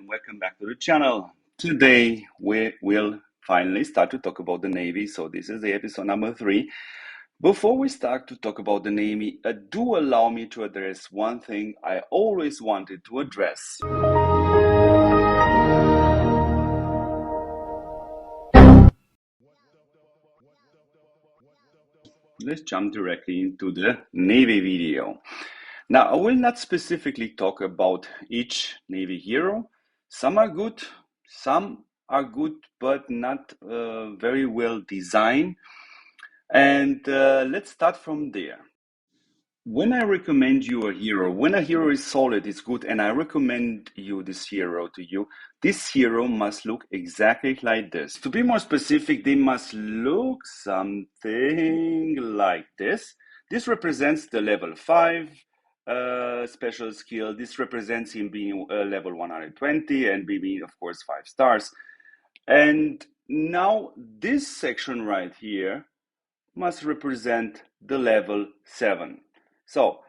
welcome back to the channel. Today we will finally start to talk about the Navy. So this is the episode number 3. Before we start to talk about the Navy, do allow me to address one thing I always wanted to address. Let's jump directly into the Navy video. Now, I will not specifically talk about each Navy hero. Some are good, some are good, but not very well designed. And let's start from there. When I recommend you a hero, when a hero is solid, it's good, and I recommend you this hero to you, this hero must look exactly like this. To be more specific, they must look something like this. This represents the level 5 special skill. This represents him being level 120 and being, of course, 5 stars. And now this section right here must represent the level 7. So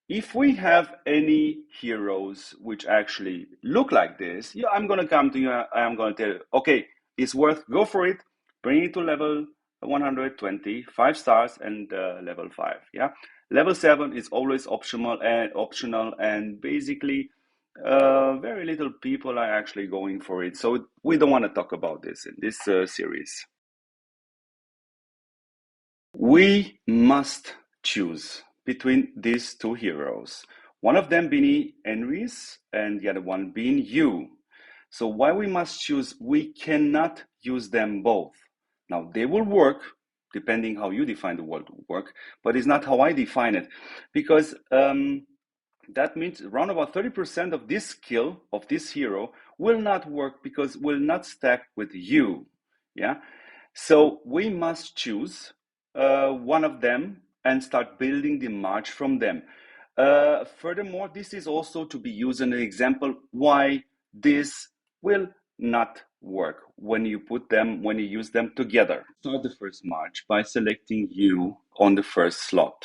if we have any heroes which actually look like this, yeah, I'm going to come to you, I'm going to tell you, okay, it's worth, go for it, bring it to level 120, 5 stars and level 5, yeah. Level 7 is always optional and basically very little people are actually going for it. So we don't want to talk about this in this series. We must choose between these two heroes, one of them being Henry's and the other one being you. So why we must choose, we cannot use them both. Now they will work depending how you define the word work, but it's not how I define it, because that means around about 30% of this skill of this hero will not work because will not stack with you. Yeah. So we must choose one of them and start building the march from them. Furthermore, this is also to be used as an example why this will not work when you use them together. Start the first march by selecting you on the first slot.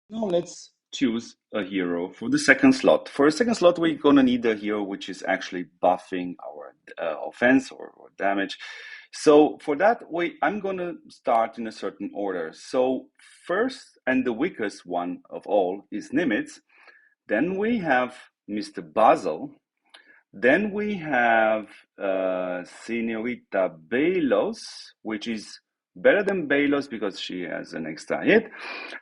Now let's choose a hero for the second slot. For a second slot, we're gonna need a hero which is actually buffing our offense or damage. So for that, I'm gonna start in a certain order. So first and the weakest one of all is Nimitz. Then we have Mr. Basil. Then we have Senorita Belos, which is better than Belos because she has an extra hit.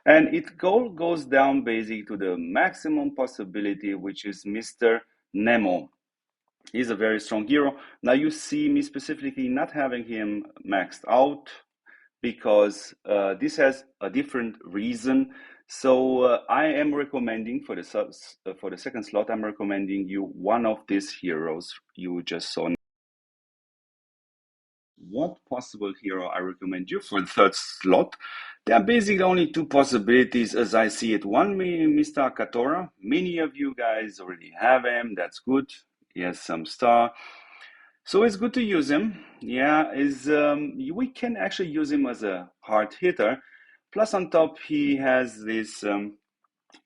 And it goes down basically to the maximum possibility, which is Mr. Nemo. He's a very strong hero. Now you see me specifically not having him maxed out because this has a different reason. So I am recommending for the second slot, I'm recommending you one of these heroes you just saw. What possible hero I recommend you for the third slot? There are basically only two possibilities as I see it. One, Mr. Katora. Many of you guys already have him. That's good. He has some star. So it's good to use him. Yeah, we can actually use him as a hard hitter. Plus on top, he has this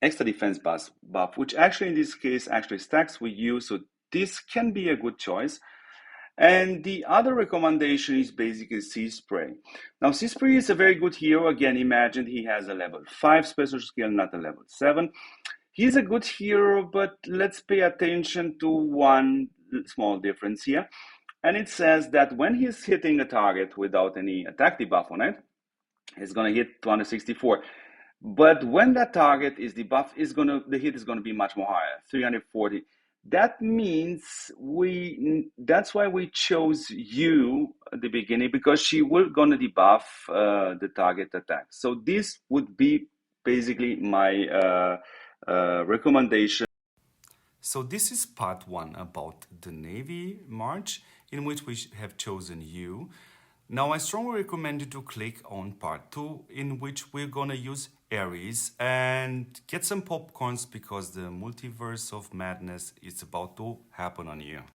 extra defense buff, which actually in this case actually stacks with you. So this can be a good choice. And the other recommendation is basically Sea Spray. Now, Sea Spray is a very good hero. Again, imagine he has a level 5 special skill, not a level 7. He's a good hero, but let's pay attention to one small difference here. And it says that when he's hitting a target without any attack debuff on it, he's going to hit 264. But when that target is debuffed, the hit is going to be much more higher, 340. That means that's why we chose you at the beginning, because she will gonna debuff the target attack. So this would be basically my recommendation. So this is part 1 about the Navy March, in which we have chosen you. Now I strongly recommend you to click on part 2, in which we're gonna use Aries and get some popcorns because the multiverse of madness is about to happen on you.